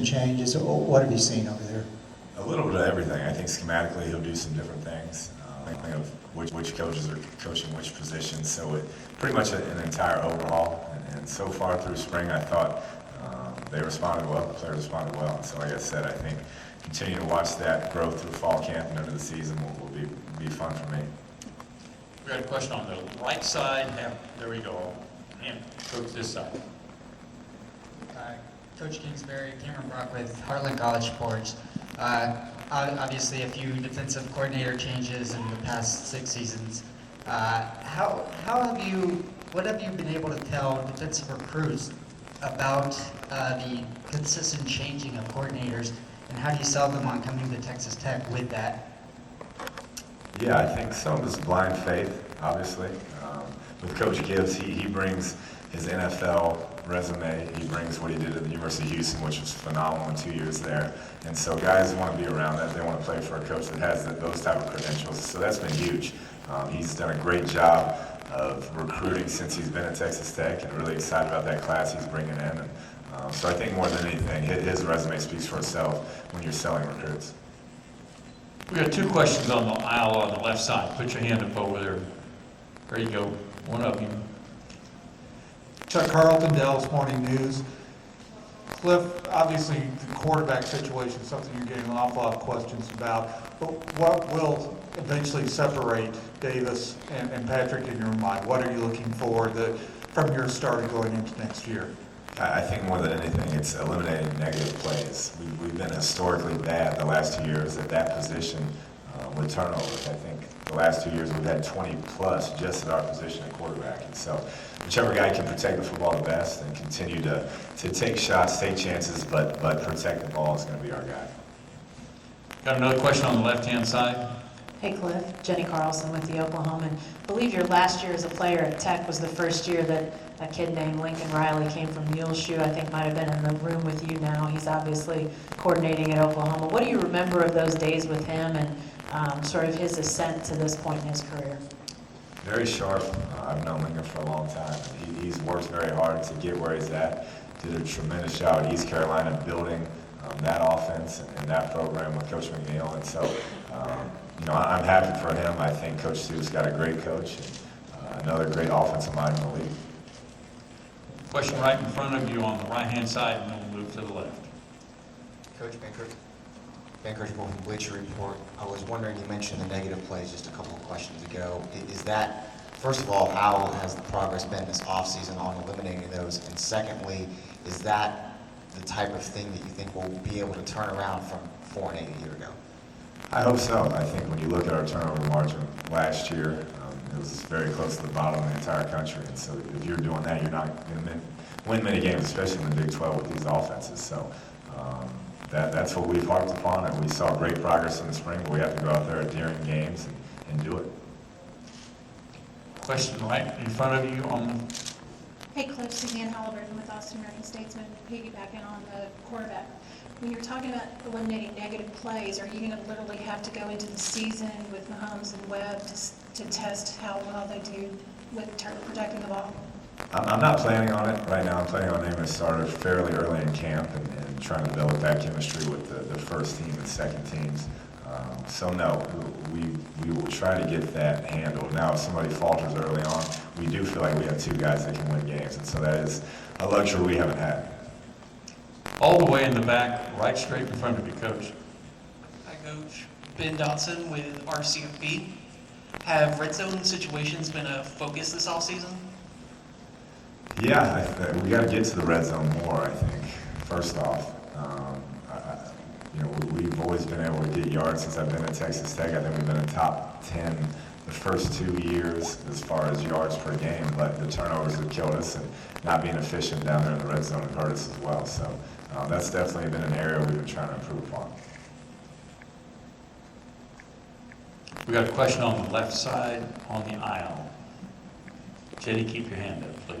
changes? What have you seen over there? A little bit of everything. I think schematically he'll do some different things. Thinking of which coaches are coaching which positions. So it pretty much an entire overhaul. And so far through spring, I thought they responded well. The players responded well. And so like I said, I think continuing to watch that grow through fall camp and into the season will be fun for me. We got a question on the right side. There we go. And coach this side. Coach Kingsbury, Cameron Brock with Heartland College Sports. Obviously, a few defensive coordinator changes in the past 6 seasons. What have you been able to tell defensive recruits about the consistent changing of coordinators, and how do you sell them on coming to Texas Tech with that? Yeah, I think some of it's blind faith, obviously. With Coach Gibbs, he brings his NFL resume. He brings what he did at the University of Houston, which was phenomenal in 2 years there. And so guys want to be around that. They want to play for a coach that has those type of credentials. So that's been huge. He's done a great job of recruiting since he's been at Texas Tech, and really excited about that class he's bringing in. And, so I think more than anything, his resume speaks for itself when you're selling recruits. We got 2 questions on the aisle on the left side. Put your hand up over there. There you go. One of you. Chuck Carlton, Dallas Morning News. Kliff, obviously the quarterback situation is something you're getting an awful lot of questions about, but what will eventually separate Davis and Patrick in your mind? What are you looking for from your start going into next year? I think more than anything, it's eliminating negative plays. We've been historically bad the last 2 years at that position with turnovers. I think the last 2 years we've had 20 plus just at our position at quarterback. And so whichever guy can protect the football the best and continue to take shots, take chances, but protect the ball is going to be our guy. Got another question on the left-hand side. Hey Kliff, Jenny Carlson with the Oklahoman. I believe your last year as a player at Tech was the first year that a kid named Lincoln Riley came from Muleshoe. I think might have been in the room with you now. He's obviously coordinating at Oklahoma. What do you remember of those days with him and sort of his ascent to this point in his career? Very sharp. I've known Lincoln for a long time. He's worked very hard to get where he's at. Did a tremendous job at East Carolina building that offense and that program with Coach McNeil. And so, I'm happy for him. I think Coach Stu's got a great coach and another great offensive mind in the league. Question right in front of you on the right-hand side, and then we'll move to the left. Coach Ben Kirschbowl from Bleacher Report. I was wondering, you mentioned the negative plays just a couple of questions ago. Is that, first of all, how has the progress been this offseason on eliminating those? And secondly, is that the type of thing that you think will be able to turn around from 4-8 a year ago? I hope so. I think when you look at our turnover margin last year, it was very close to the bottom of the entire country. And so if you're doing that, you're not going to win many games, especially in the Big 12 with these offenses. So that's what we've harped upon, and we saw great progress in the spring, but we have to go out there during games and do it. Question right in front of you on. Hey Kliff, Suzanne Halliburton with Austin American-Statesman, piggybacking on the quarterback. When you're talking about eliminating negative plays, are you going to literally have to go into the season with Mahomes and Webb to test how well they do with protecting the ball? I'm not planning on it right now. I'm planning on naming a starter fairly early in camp and trying to build that chemistry with the first team and second teams. So no, we will try to get that handled. Now, if somebody falters early on, we do feel like we have 2 guys that can win games, and so that is a luxury we haven't had. All the way in the back, right straight in front of you, Coach. Hi, Coach. Ben Dotson with RCFB. Have red zone situations been a focus this offseason? Yeah, we got to get to the red zone more, I think, first off. We've always been able to get yards since I've been at Texas Tech. I think we've been in top 10 the first 2 years as far as yards per game, but the turnovers have killed us, and not being efficient down there in the red zone have hurt us as well. So that's definitely been an area we've been trying to improve upon. We got a question on the left side on the aisle. Jenny, keep your hand up, please.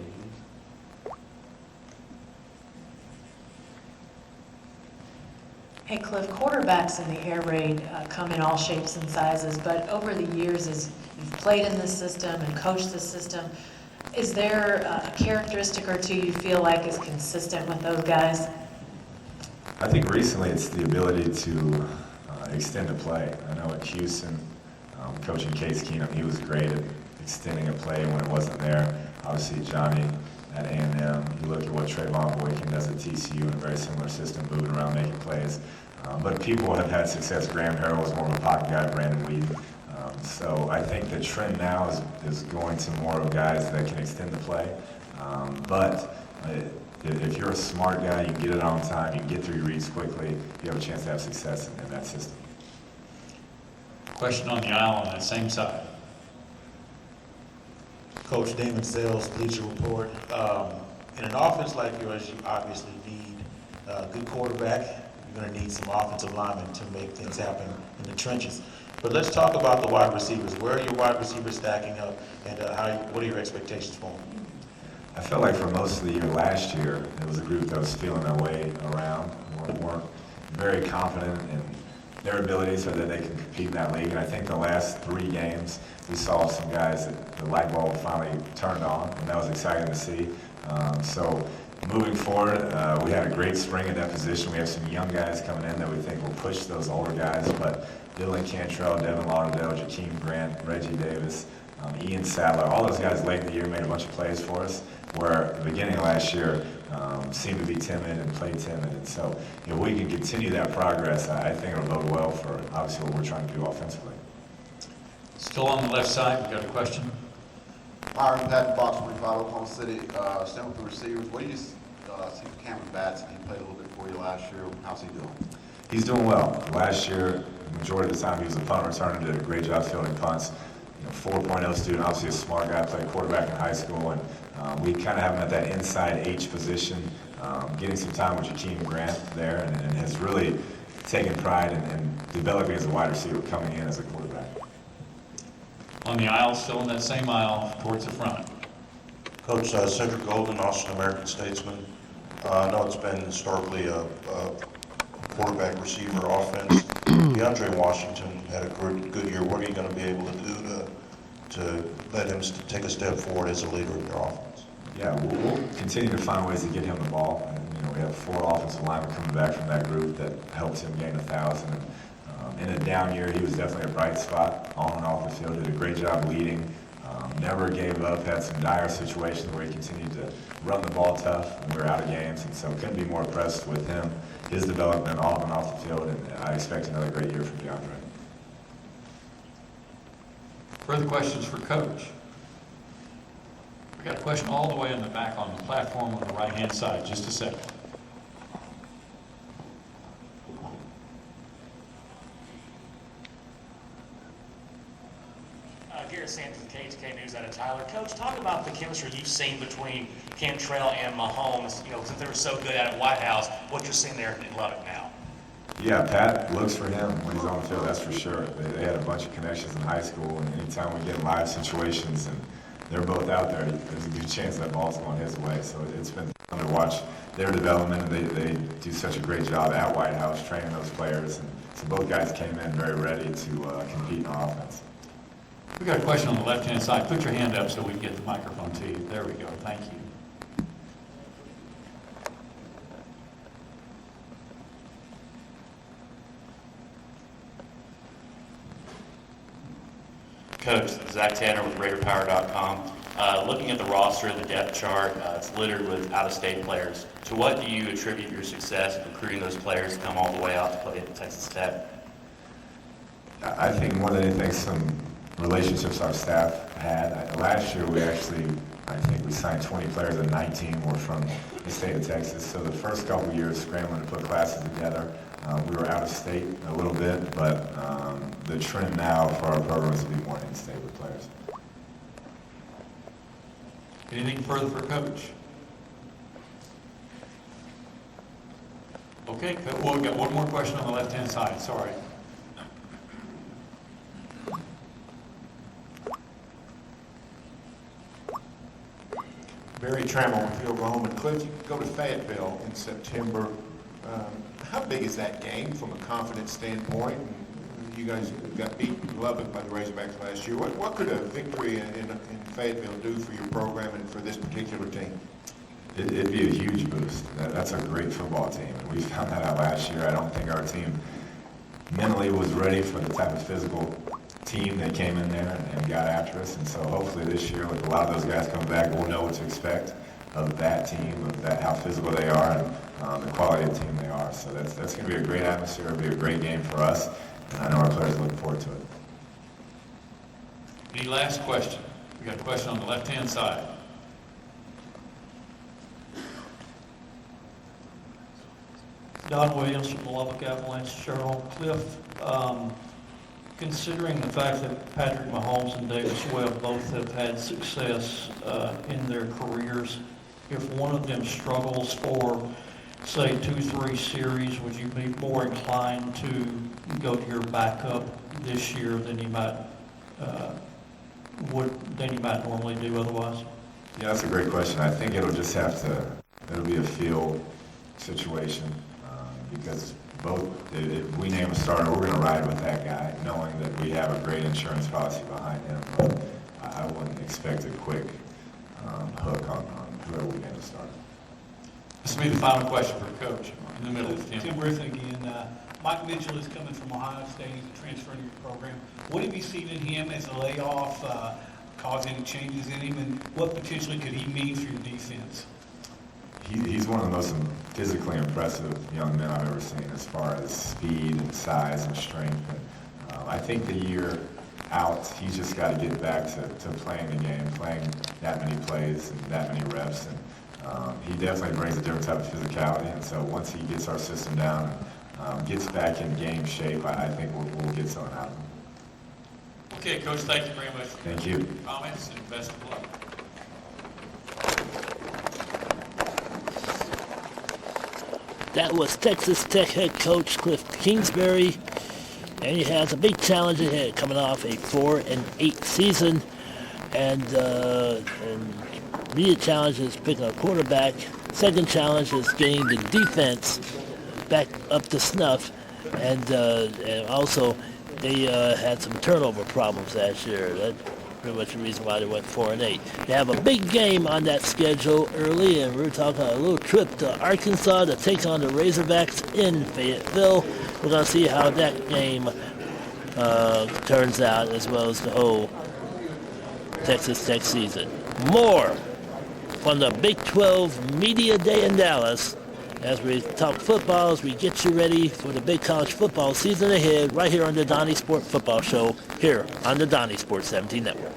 Hey Kliff, quarterbacks in the air raid come in all shapes and sizes, but over the years as you've played in this system and coached this system, is there a characteristic or two you feel like is consistent with those guys? I think recently it's the ability to extend a play. I know at Houston, coaching Case Keenum, he was great at extending a play when it wasn't there. Obviously, Johnny at A&M, you look at what Trayvon Boykin does at TCU in a very similar system, moving around, making plays. But people have had success. Graham Harrell was more of a pocket guy, Brandon Weed. So I think the trend now is going to more of guys that can extend the play. But if you're a smart guy, you can get it on time, you can get through your reads quickly, you have a chance to have success in that system. Question on the aisle on that same side. Coach Damon Sells, Bleacher Report. In an offense like yours, you obviously need a good quarterback. You're going to need some offensive linemen to make things happen in the trenches. But let's talk about the wide receivers. Where are your wide receivers stacking up, and what are your expectations for them? I felt like for most of the year last year, it was a group that was feeling their way around, weren't very confident in their abilities or that they can compete in that league. And I think the last 3 games, we saw some guys that the light bulb finally turned on, and that was exciting to see. So moving forward, we had a great spring at that position. We have some young guys coming in that we think will push those older guys, but Dylan Cantrell, Devin Lauderdale, Jakeem Grant, Reggie Davis, Ian Sadler, all those guys late in the year made a bunch of plays for us, where at the beginning of last year seemed to be timid and played timid. And so if we can continue that progress, I think it'll bode well for obviously what we're trying to do offensively. Still on the left side, we got a question? Myron Patton, Box 45, Oklahoma City. Staying with the receivers, what do you see for Cameron Batson? He played a little bit for you last year. How's he doing? He's doing well. Last year, the majority of the time he was a punt returner, did a great job fielding punts. 4.0 student, obviously a smart guy, played quarterback in high school, and we kind of have him at that inside H position, getting some time with Jakeem Grant there, and has really taken pride in developing as a wide receiver, coming in as a quarterback. On the aisle, still in that same aisle, towards the front. Coach Cedric Golden, Austin American Statesman. I know it's been historically a quarterback receiver offense. DeAndre Washington had a good year. What are you going to be able to do to let him take a step forward as a leader of your offense? Yeah, we'll continue to find ways to get him the ball. And, we have 4 offensive linemen coming back from that group that helped him gain 1,000. In a down year, he was definitely a bright spot on and off the field. Did a great job leading. Never gave up. Had some dire situations where he continued to run the ball tough when we were out of games, and so couldn't be more impressed with him, his development on and off the field, and I expect another great year from DeAndre. Further questions for Coach? We got a question all the way in the back on the platform on the right-hand side. Just a second. Garrett Sanders from KHK News out of Tyler. Coach, talk about the chemistry you've seen between Cantrell and Mahomes, since they were so good at White House, what you're seeing there in Lubbock now. Yeah, Pat looks for him when he's on the field, that's for sure. They had a bunch of connections in high school, and anytime we get in live situations and they're both out there, there's a good chance that ball's going his way. So it's been fun to watch their development, and they do such a great job at White House training those players. And so both guys came in very ready to compete in offense. We got a question on the left-hand side. Put your hand up so we can get the microphone to you. There we go. Thank you. Coach, Zach Tanner with RaiderPower.com. Looking at the roster and the depth chart, it's littered with out-of-state players. To what do you attribute your success in recruiting those players to come all the way out to play at Texas Tech? I think more than anything, some relationships our staff had. Last year, I think we signed 20 players, and 19 were from the state of Texas. So the first couple of years, scrambling to put classes together, we were out of state a little bit, but the trend now for our program is to be more in-state with players. Anything further for Coach? Okay, well, we've got one more question on the left-hand side. Sorry. Barry Trammell with Oklahoma. Kliff, you go to Fayetteville in September. How big is that game from a confidence standpoint? You guys got beat in Lubbock by the Razorbacks last year. What could a victory in Fayetteville do for your program and for this particular team? It'd be a huge boost. That's a great football team. We found that out last year. I don't think our team mentally was ready for the type of physical team that came in there and got after us. And so hopefully this year, with a lot of those guys coming back, we'll know what to expect of that team, of that how physical they are, and the quality of team they are. So that's going to be a great atmosphere. It'll be a great game for us, and I know our players are looking forward to it. Any last question? We got a question on the left-hand side. Don Williams from the Lubbock Avalanche Journal. Kliff, considering the fact that Patrick Mahomes and Davis Webb both have had success in their careers, if one of them struggles for, say, 2-3 series, would you be more inclined to go to your backup this year than you might normally do otherwise? Yeah, that's a great question. I think it'll be a feel situation because if we name a starter, we're going to ride with that guy, knowing that we have a great insurance policy behind him. But I wouldn't expect a quick hook on whoever we name a starter. This will be the final question for Coach in the middle of Tim Griffin again. Mike Mitchell is coming from Ohio State. He's a transfer in your program. What have you seen in him as a layoff cause any changes in him, and what potentially could he mean for your defense? He's one of the most physically impressive young men I've ever seen as far as speed and size and strength. And I think the year out, he's just got to get back to playing the game, playing that many plays and that many reps. And he definitely brings a different type of physicality. And so once he gets our system down and gets back in game shape, I think we'll get something out of him. Okay, Coach, thank you very much for Thank you. comments and best of luck. That was Texas Tech head coach Kliff Kingsbury, and he has a big challenge ahead, coming off a 4-8 season, and immediate challenge is picking a quarterback. Second challenge is getting the defense back up to snuff, and also they had some turnover problems last year. That's pretty much the reason why they went 4-8. They have a big game on that schedule early, and we're talking a little trip to Arkansas to take on the Razorbacks in Fayetteville. We're going to see how that game turns out, as well as the whole Texas Tech season. More from the Big 12 Media Day in Dallas as we talk football, as we get you ready for the big college football season ahead, right here on the Donniesport Football Show, here on the Donniesport 17 Network.